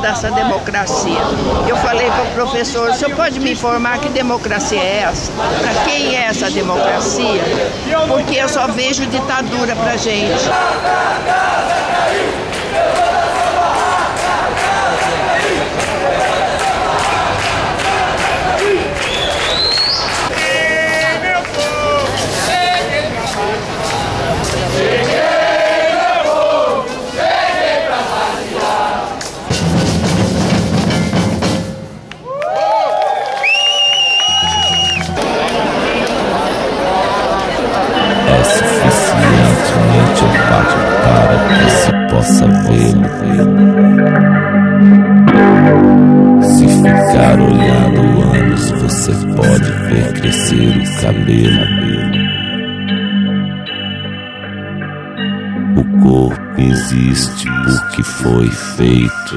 dessa democracia. Eu falei para o professor, o senhor pode me informar que democracia é essa? Para quem é essa democracia? Porque eu só vejo ditadura pra gente. É suficientemente opaco para que se possa vê-lo. Se ficar olhando anos, você pode ver crescer o cabelo. O corpo existe porque foi feito,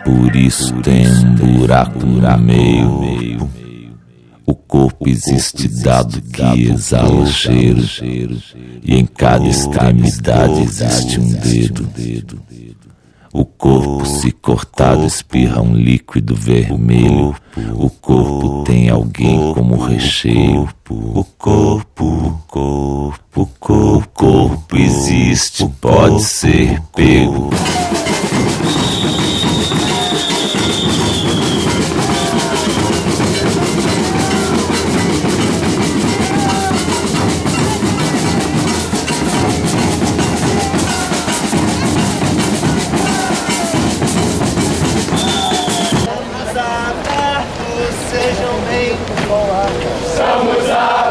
por isso tem um buraco no meio. O corpo existe dado que exala cheiro, e em cada extremidade existe um dedo. O corpo, se cortado, espirra um líquido vermelho. O corpo tem alguém como recheio. O corpo existe, pode ser pego. Sejam bem com a